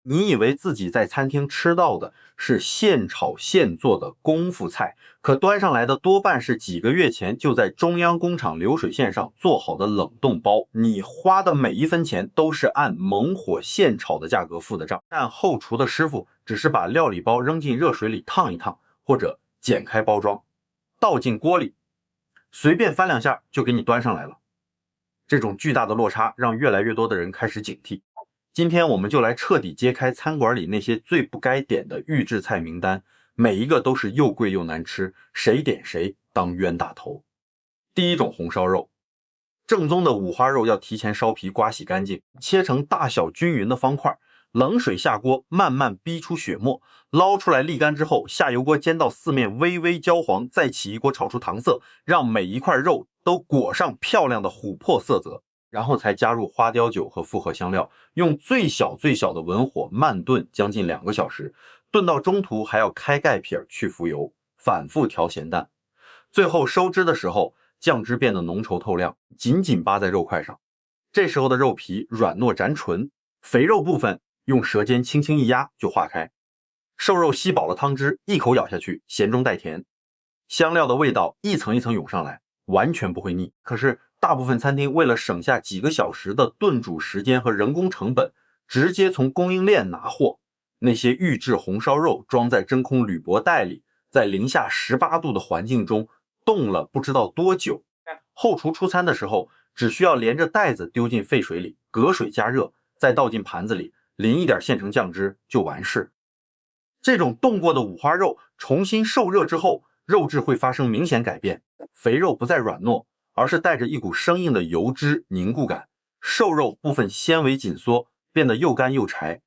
你以为自己在餐厅吃到的是现炒现做的功夫菜，可端上来的多半是几个月前就在中央工厂流水线上做好的冷冻包。你花的每一分钱都是按猛火现炒的价格付的账，但后厨的师傅只是把料理包扔进热水里烫一烫，或者剪开包装，倒进锅里，随便翻两下就给你端上来了。这种巨大的落差让越来越多的人开始警惕。今天我们就来彻底揭开餐馆里那些最不该点的预制菜名单，每一个都是又贵又难吃，谁点谁当冤大头。第一种红烧肉，正宗的五花肉要提前烧皮刮洗干净，切成大小均匀的方块，冷水下锅慢慢逼出血沫，捞出来沥干之后，下油锅煎到四面微微焦黄，再起一锅炒出糖色，让每一块肉都裹上漂亮的琥珀色泽，然后才加入花雕酒和复合香料，用最小的文火慢炖将近2个小时，炖到中途还要开盖撇去浮油，反复调咸淡。最后收汁的时候，酱汁变得浓稠透亮，紧紧扒在肉块上。这时候的肉皮软糯粘唇，肥肉部分用舌尖轻轻一压就化开。瘦肉吸饱了汤汁，一口咬下去，咸中带甜，香料的味道一层一层涌上来，完全不会腻。可是大部分餐厅为了省下几个小时的炖煮时间和人工成本，直接从供应链拿货。那些预制红烧肉装在真空铝箔袋里，在零下18度的环境中冻了不知道多久。后厨出餐的时候，只需要连着袋子丢进沸水里，隔水加热，再倒进盘子里，淋一点现成酱汁就完事。这种冻过的五花肉重新受热之后，肉质会发生明显改变，肥肉不再软糯，而是带着一股生硬的油脂凝固感，瘦肉部分纤维紧缩，变得又干又柴，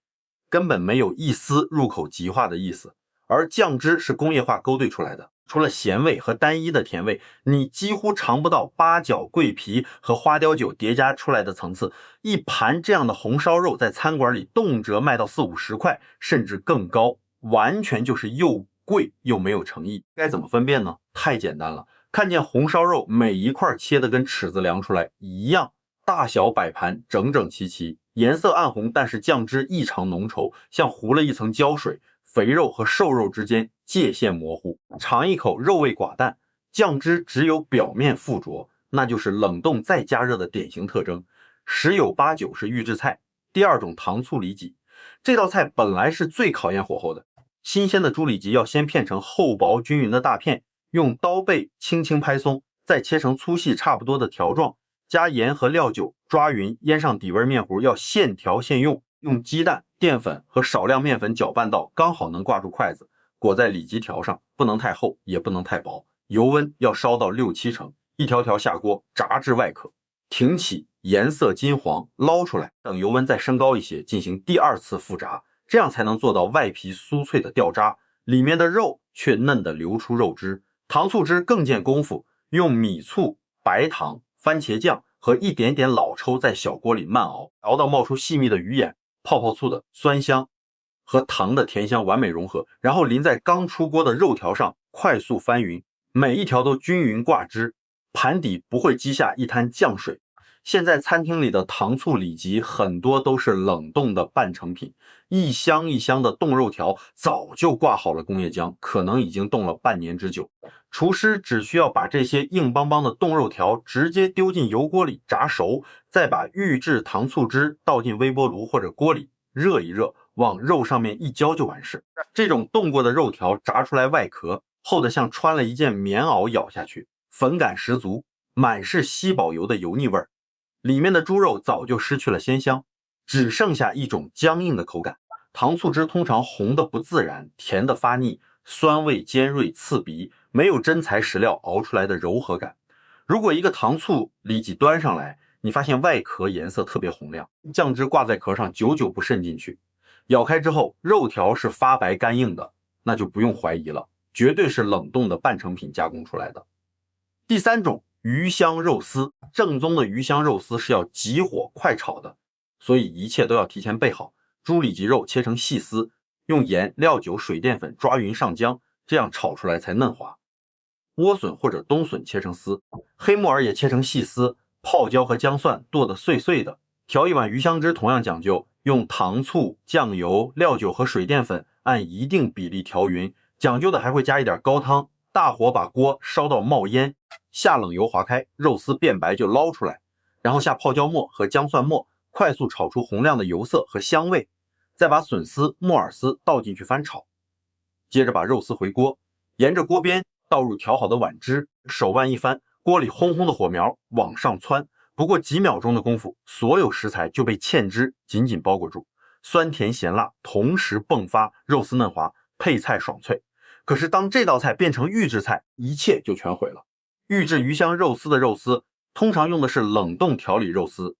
根本没有一丝入口即化的意思。而酱汁是工业化勾兑出来的，除了咸味和单一的甜味，你几乎尝不到八角、桂皮和花雕酒叠加出来的层次。一盘这样的红烧肉在餐馆里动辄卖到40-50块，甚至更高，完全就是又贵又没有诚意。该怎么分辨呢？太简单了，看见红烧肉每一块切的跟尺子量出来一样，大小摆盘整整齐齐，颜色暗红，但是酱汁异常浓稠，像糊了一层胶水，肥肉和瘦肉之间界限模糊，尝一口肉味寡淡，酱汁只有表面附着，那就是冷冻再加热的典型特征，十有八九是预制菜。第二种糖醋里脊，这道菜本来是最考验火候的，新鲜的猪里脊要先片成厚薄均匀的大片，用刀背轻轻拍松，再切成粗细差不多的条状，加盐和料酒抓匀，腌上底味面糊，要现调现用，用鸡蛋、淀粉和少量面粉搅拌到刚好能挂住筷子，裹在里脊条上，不能太厚也不能太薄，油温要烧到6-7成，一条条下锅炸至外壳，挺起颜色金黄，捞出来，等油温再升高一些，进行第2次复炸，这样才能做到外皮酥脆的掉渣，里面的肉却嫩的流出肉汁。糖醋汁更见功夫，用米醋、白糖、番茄酱和一点点老抽在小锅里慢熬，熬到冒出细密的鱼眼，泡泡醋的酸香和糖的甜香完美融合，然后淋在刚出锅的肉条上，快速翻匀，每一条都均匀挂汁，盘底不会积下一滩酱水。现在餐厅里的糖醋里脊很多都是冷冻的半成品，一箱一箱的冻肉条早就挂好了工业浆，可能已经冻了半年之久。厨师只需要把这些硬邦邦的冻肉条直接丢进油锅里炸熟，再把预制糖醋汁倒进微波炉或者锅里热一热，往肉上面一浇就完事。这种冻过的肉条炸出来外壳厚得像穿了一件棉袄，咬下去粉感十足，满是吸饱油的油腻味儿。里面的猪肉早就失去了鲜香，只剩下一种僵硬的口感。糖醋汁通常红的不自然，甜的发腻，酸味尖锐刺鼻，没有真材实料熬出来的柔和感。如果一个糖醋里脊端上来，你发现外壳颜色特别红亮，酱汁挂在壳上久久不渗进去，咬开之后肉条是发白干硬的，那就不用怀疑了，绝对是冷冻的半成品加工出来的。第三种，鱼香肉丝，正宗的鱼香肉丝是要急火快炒的，所以一切都要提前备好。猪里脊肉切成细丝，用盐、料酒、水淀粉抓匀上浆，这样炒出来才嫩滑。莴笋或者冬笋切成丝，黑木耳也切成细丝，泡椒和姜蒜剁得碎碎的。调一碗鱼香汁同样讲究，用糖醋、酱油、料酒和水淀粉按一定比例调匀，讲究的还会加一点高汤。大火把锅烧到冒烟，下冷油划开，肉丝变白就捞出来，然后下泡椒末和姜蒜末，快速炒出红亮的油色和香味，再把笋丝、木耳丝倒进去翻炒。接着把肉丝回锅，沿着锅边倒入调好的碗汁，手腕一翻，锅里轰轰的火苗往上窜。不过几秒钟的功夫，所有食材就被芡汁紧紧包裹住，酸甜咸辣同时迸发，肉丝嫩滑，配菜爽脆。可是当这道菜变成预制菜，一切就全毁了。预制鱼香肉丝的肉丝通常用的是冷冻调理肉丝，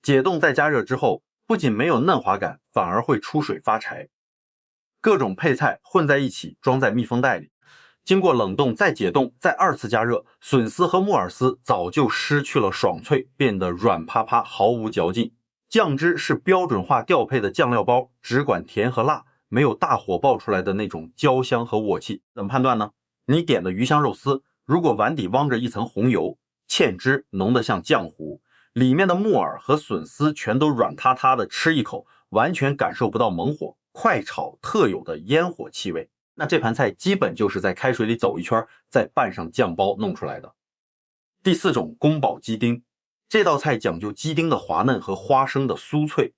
解冻再加热之后，不仅没有嫩滑感，反而会出水发柴。各种配菜混在一起，装在密封袋里，经过冷冻再解冻再2次加热，笋丝和木耳丝早就失去了爽脆，变得软趴趴，毫无嚼劲。酱汁是标准化调配的酱料包，只管甜和辣，没有大火爆出来的那种焦香和鑊气。怎么判断呢？你点的鱼香肉丝，如果碗底汪着一层红油，芡汁浓得像浆糊，里面的木耳和笋丝全都软塌塌的，吃一口完全感受不到猛火快炒特有的烟火气味，那这盘菜基本就是在开水里走一圈，再拌上酱包弄出来的。第4种，宫保鸡丁。这道菜讲究鸡丁的滑嫩和花生的酥脆，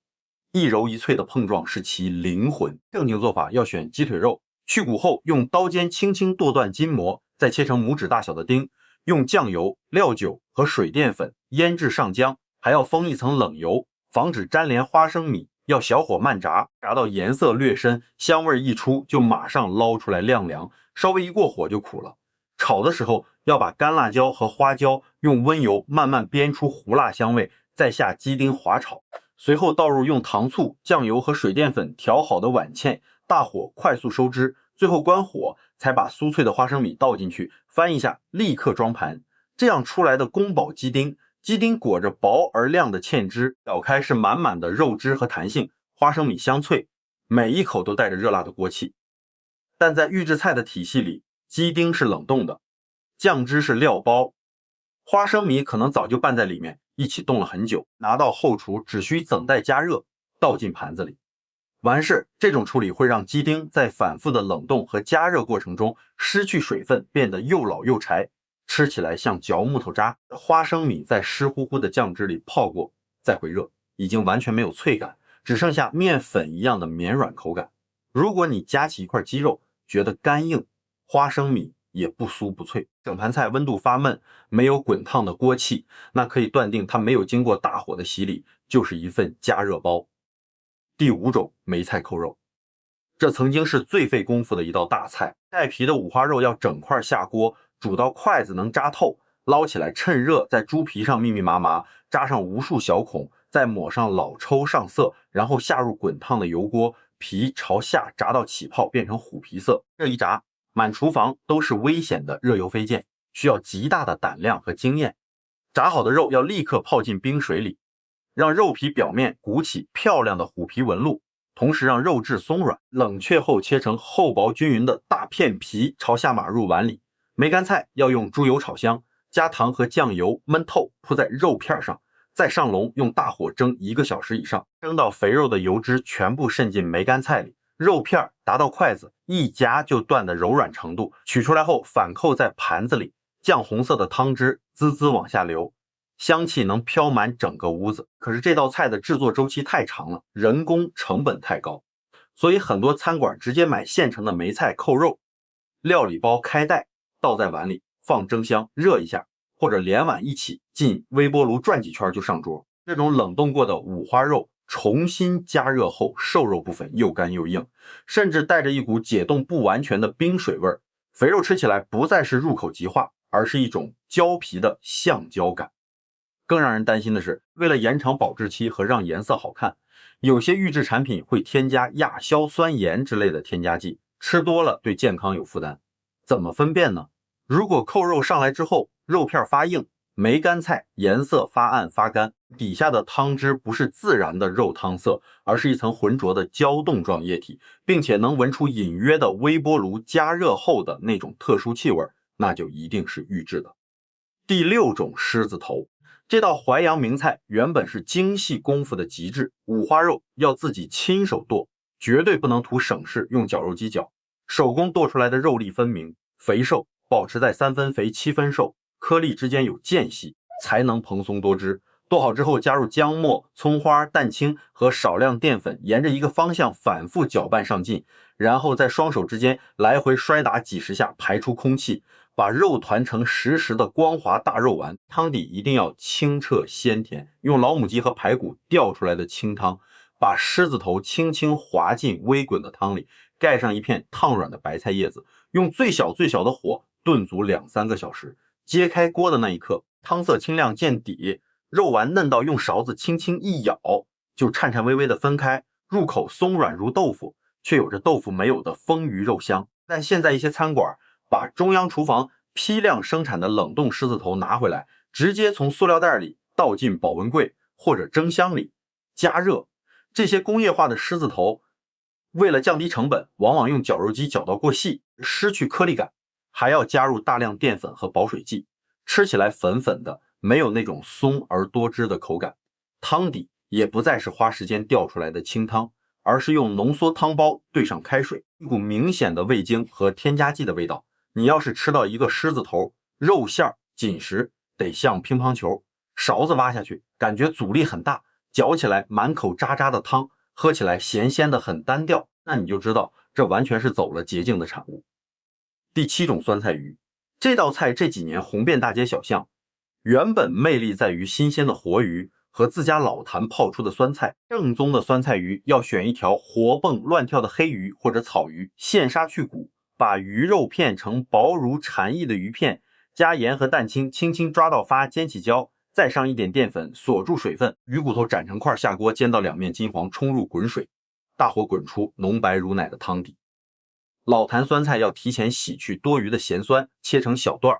一柔一脆的碰撞是其灵魂。正经做法要选鸡腿肉，去骨后用刀尖轻轻剁断筋膜，再切成拇指大小的丁，用酱油、料酒和水淀粉腌制上浆，还要封一层冷油，防止粘连花生米。要小火慢炸，炸到颜色略深，香味一出就马上捞出来晾凉，稍微一过火就苦了。炒的时候要把干辣椒和花椒用温油慢慢煸出胡辣香味，再下鸡丁滑炒，随后倒入用糖醋、酱油和水淀粉调好的碗芡，大火快速收汁，最后关火，才把酥脆的花生米倒进去，翻一下，立刻装盘。这样出来的宫保鸡丁，鸡丁裹着薄而亮的芡汁，咬开是满满的肉汁和弹性，花生米香脆，每一口都带着热辣的锅气。但在预制菜的体系里，鸡丁是冷冻的，酱汁是料包，花生米可能早就拌在里面，一起冻了很久，拿到后厨只需等待加热，倒进盘子里。完事，这种处理会让鸡丁在反复的冷冻和加热过程中失去水分，变得又老又柴，吃起来像嚼木头渣。花生米在湿乎乎的酱汁里泡过，再回热，已经完全没有脆感，只剩下面粉一样的绵软口感。如果你夹起一块鸡肉，觉得干硬，花生米也不酥不脆。整盘菜温度发闷，没有滚烫的锅气，那可以断定它没有经过大火的洗礼，就是一份加热包。第5种，梅菜扣肉。这曾经是最费功夫的一道大菜，带皮的五花肉要整块下锅，煮到筷子能扎透，捞起来趁热在猪皮上密密麻麻扎上无数小孔，再抹上老抽上色，然后下入滚烫的油锅，皮朝下炸到起泡变成虎皮色。这一炸，满厨房都是危险的热油飞溅，需要极大的胆量和经验。炸好的肉要立刻泡进冰水里，让肉皮表面鼓起漂亮的虎皮纹路，同时让肉质松软。冷却后切成厚薄均匀的大片皮，朝下码入碗里。梅干菜要用猪油炒香，加糖和酱油焖透，铺在肉片上，再上笼用大火蒸1个小时以上，蒸到肥肉的油脂全部渗进梅干菜里，肉片达到筷子一夹就断的柔软程度，取出来后反扣在盘子里，酱红色的汤汁滋滋往下流，香气能飘满整个屋子。可是这道菜的制作周期太长了，人工成本太高，所以很多餐馆直接买现成的梅菜扣肉，料理包开袋倒在碗里，放蒸箱热一下，或者连碗一起进微波炉转几圈就上桌。这种冷冻过的五花肉重新加热后，瘦肉部分又干又硬，甚至带着一股解冻不完全的冰水味，肥肉吃起来不再是入口即化，而是一种焦皮的橡胶感。更让人担心的是，为了延长保质期和让颜色好看，有些预制产品会添加亚硝酸盐之类的添加剂，吃多了对健康有负担。怎么分辨呢？如果扣肉上来之后，肉片发硬，梅干菜颜色发暗发干，底下的汤汁不是自然的肉汤色，而是一层浑浊的胶冻状液体，并且能闻出隐约的微波炉加热后的那种特殊气味，那就一定是预制的。第6种，狮子头。这道淮扬名菜原本是精细功夫的极致，五花肉要自己亲手剁，绝对不能图省事用绞肉机绞。手工剁出来的肉粒分明，肥瘦保持在3分肥7分瘦，颗粒之间有间隙，才能蓬松多汁。剁好之后，加入姜末、葱花、蛋清和少量淀粉，沿着一个方向反复搅拌上劲，然后在双手之间来回摔打几十下，排出空气，把肉团成实实的光滑大肉丸。汤底一定要清澈鲜甜，用老母鸡和排骨吊出来的清汤，把狮子头轻轻滑进微滚的汤里，盖上一片烫软的白菜叶子，用最小的火炖足2-3个小时。揭开锅的那一刻，汤色清亮见底，肉丸嫩到用勺子轻轻一咬就颤颤巍巍的分开，入口松软如豆腐，却有着豆腐没有的丰腴肉香。但现在一些餐馆把中央厨房批量生产的冷冻狮子头拿回来，直接从塑料袋里倒进保温柜或者蒸箱里加热。这些工业化的狮子头为了降低成本，往往用绞肉机绞到过细，失去颗粒感，还要加入大量淀粉和保水剂，吃起来粉粉的，没有那种松而多汁的口感。汤底也不再是花时间吊出来的清汤，而是用浓缩汤包兑上开水，一股明显的味精和添加剂的味道。你要是吃到一个狮子头，肉馅紧实，得像乒乓球，勺子挖下去感觉阻力很大，嚼起来满口渣渣的汤，喝起来咸鲜的很单调，那你就知道这完全是走了捷径的产物。第7种酸菜鱼，这道菜这几年红遍大街小巷，原本魅力在于新鲜的活鱼和自家老坛泡出的酸菜。正宗的酸菜鱼要选一条活蹦乱跳的黑鱼或者草鱼，现杀去骨，把鱼肉片成薄如蝉翼的鱼片，加盐和蛋清轻轻抓到发，煎起焦，再上一点淀粉锁住水分，鱼骨头斩成块下锅煎到两面金黄，冲入滚水，大火滚出浓白如奶的汤底。老坛酸菜要提前洗去多余的咸酸，切成小段，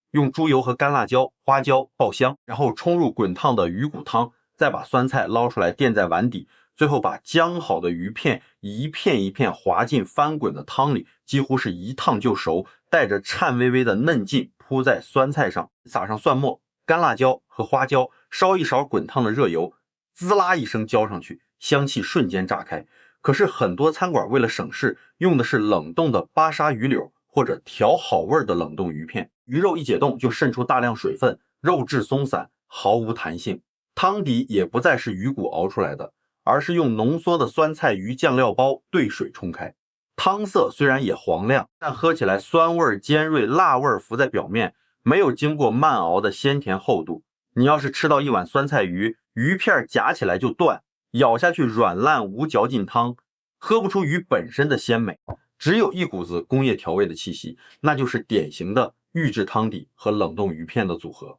用猪油和干辣椒、花椒爆香，然后冲入滚烫的鱼骨汤，再把酸菜捞出来垫在碗底，最后把姜好的鱼片一片一片滑进翻滚的汤里，几乎是一烫就熟，带着颤巍巍的嫩劲铺在酸菜上，撒上蒜末、干辣椒和花椒，烧一勺滚烫的热油，滋啦一声浇上去，香气瞬间炸开。可是很多餐馆为了省事，用的是冷冻的巴沙鱼柳或者调好味的冷冻鱼片，鱼肉一解冻就渗出大量水分，肉质松散，毫无弹性。汤底也不再是鱼骨熬出来的，而是用浓缩的酸菜鱼酱料包兑水冲开。汤色虽然也黄亮，但喝起来酸味尖锐，辣味浮在表面，没有经过慢熬的鲜甜厚度。你要是吃到一碗酸菜鱼，鱼片夹起来就断，咬下去软烂无嚼劲汤，喝不出鱼本身的鲜美，只有一股子工业调味的气息，那就是典型的预制汤底和冷冻鱼片的组合。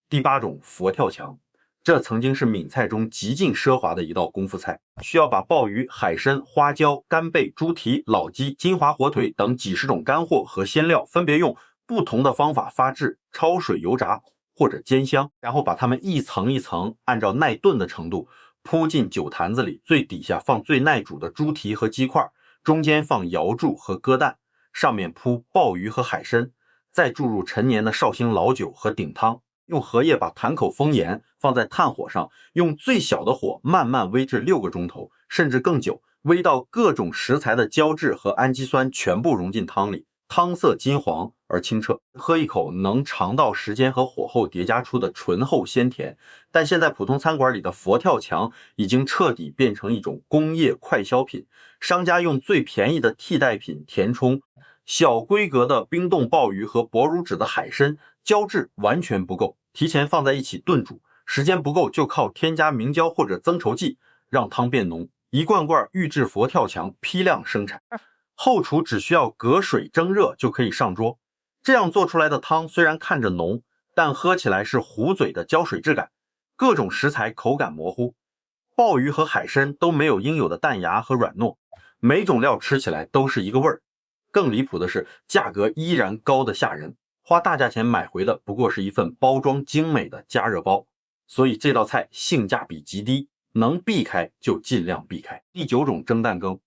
第8种佛跳墙，这曾经是闽菜中极尽奢华的一道功夫菜，需要把鲍鱼、海参、花椒、干贝、猪蹄、老鸡、金华火腿等几十种干货和鲜料分别用不同的方法发制、焯水油炸或者煎香，然后把它们一层一层按照耐炖的程度铺进酒坛子里，最底下放最耐煮的猪蹄和鸡块，中间放瑶柱和鸽蛋，上面铺鲍鱼和海参，再注入陈年的绍兴老酒和顶汤，用荷叶把坛口封严，放在炭火上，用最小的火慢慢煨至6个钟头，甚至更久，煨到各种食材的胶质和氨基酸全部融进汤里，汤色金黄而清澈，喝一口能尝到时间和火候叠加出的醇厚鲜甜。但现在普通餐馆里的佛跳墙已经彻底变成一种工业快消品，商家用最便宜的替代品填充，小规格的冰冻鲍鱼和薄如纸的海参胶质完全不够，提前放在一起炖煮，时间不够就靠添加明胶或者增稠剂让汤变浓，一罐罐预制佛跳墙批量生产，后厨只需要隔水蒸热就可以上桌。这样做出来的汤虽然看着浓，但喝起来是糊嘴的胶水质感，各种食材口感模糊，鲍鱼和海参都没有应有的弹牙和软糯，每种料吃起来都是一个味儿。更离谱的是，价格依然高得吓人，花大价钱买回的不过是一份包装精美的加热包，所以这道菜性价比极低，能避开就尽量避开。第9种蒸蛋羹，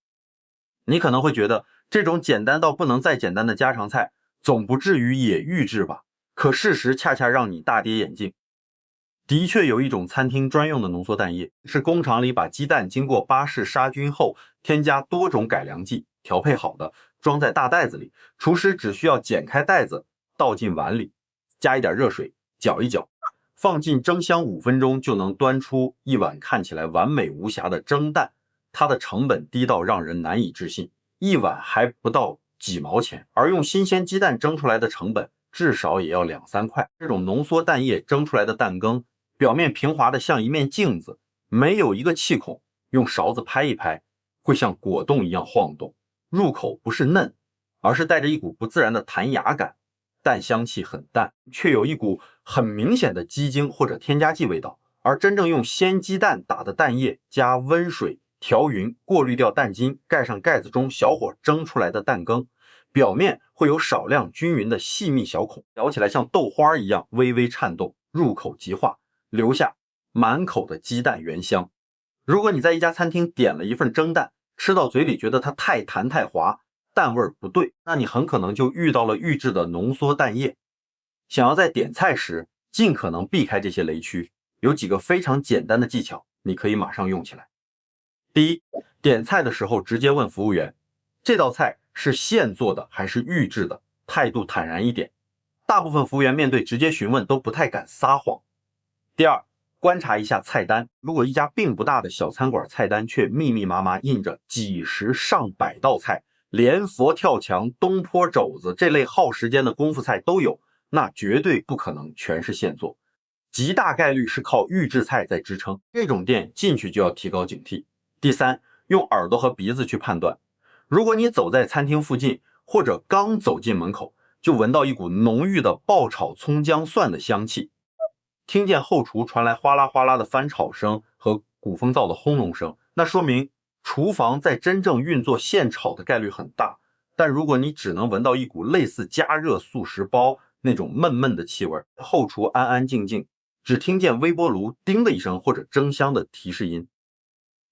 你可能会觉得这种简单到不能再简单的家常菜，总不至于也预制吧？可事实恰恰让你大跌眼镜。的确有一种餐厅专用的浓缩蛋液，是工厂里把鸡蛋经过巴氏杀菌后，添加多种改良剂调配好的，装在大袋子里，厨师只需要剪开袋子，倒进碗里，加一点热水，搅一搅，放进蒸箱5分钟，就能端出一碗看起来完美无瑕的蒸蛋。它的成本低到让人难以置信，一碗还不到几毛钱，而用新鲜鸡蛋蒸出来的成本至少也要2、3块。这种浓缩蛋液蒸出来的蛋羹，表面平滑的像一面镜子，没有一个气孔，用勺子拍一拍，会像果冻一样晃动。入口不是嫩，而是带着一股不自然的弹牙感，蛋香气很淡，却有一股很明显的鸡精或者添加剂味道。而真正用鲜鸡蛋打的蛋液加温水调匀，过滤掉蛋筋，盖上盖子中小火蒸出来的蛋羹，表面会有少量均匀的细密小孔，咬起来像豆花一样微微颤动，入口即化，留下满口的鸡蛋原香。如果你在一家餐厅点了一份蒸蛋，吃到嘴里觉得它太弹太滑，蛋味不对，那你很可能就遇到了预制的浓缩蛋液。想要在点菜时尽可能避开这些雷区，有几个非常简单的技巧，你可以马上用起来。第一，点菜的时候直接问服务员，这道菜是现做的还是预制的，态度坦然一点。大部分服务员面对直接询问都不太敢撒谎。第二，观察一下菜单，如果一家并不大的小餐馆菜单却密密麻麻印着几十上百道菜，连佛跳墙、东坡肘子这类耗时间的功夫菜都有，那绝对不可能全是现做，极大概率是靠预制菜在支撑。这种店进去就要提高警惕。第三，用耳朵和鼻子去判断。如果你走在餐厅附近，或者刚走进门口，就闻到一股浓郁的爆炒葱姜蒜的香气，听见后厨传来哗啦哗啦的翻炒声和鼓风灶的轰隆声，那说明厨房在真正运作现炒的概率很大。但如果你只能闻到一股类似加热速食包那种闷闷的气味，后厨安安静静，只听见微波炉叮的一声或者蒸箱的提示音，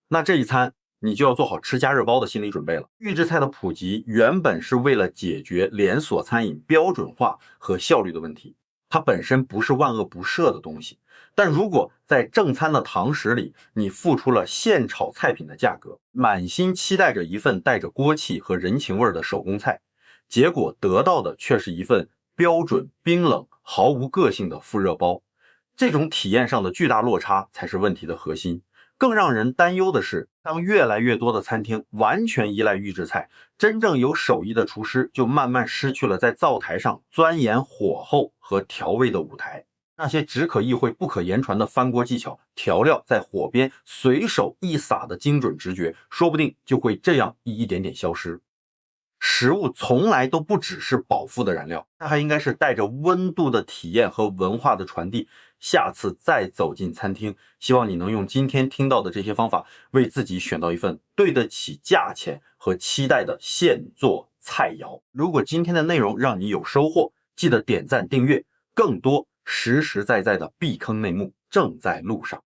那这一餐你就要做好吃加热包的心理准备了。预制菜的普及原本是为了解决连锁餐饮标准化和效率的问题，它本身不是万恶不赦的东西。但如果在正餐的堂食里，你付出了现炒菜品的价格，满心期待着一份带着锅气和人情味的手工菜，结果得到的却是一份标准冰冷毫无个性的复热包，这种体验上的巨大落差才是问题的核心。更让人担忧的是，当越来越多的餐厅完全依赖预制菜，真正有手艺的厨师就慢慢失去了在灶台上钻研火候和调味的舞台。那些只可意会不可言传的翻锅技巧，调料在火边随手一撒的精准直觉，说不定就会这样一点点消失。食物从来都不只是饱腹的燃料，它还应该是带着温度的体验和文化的传递。下次再走进餐厅，希望你能用今天听到的这些方法，为自己选到一份对得起价钱和期待的现做菜肴。如果今天的内容让你有收获，记得点赞订阅，更多实实在在的避坑内幕正在路上。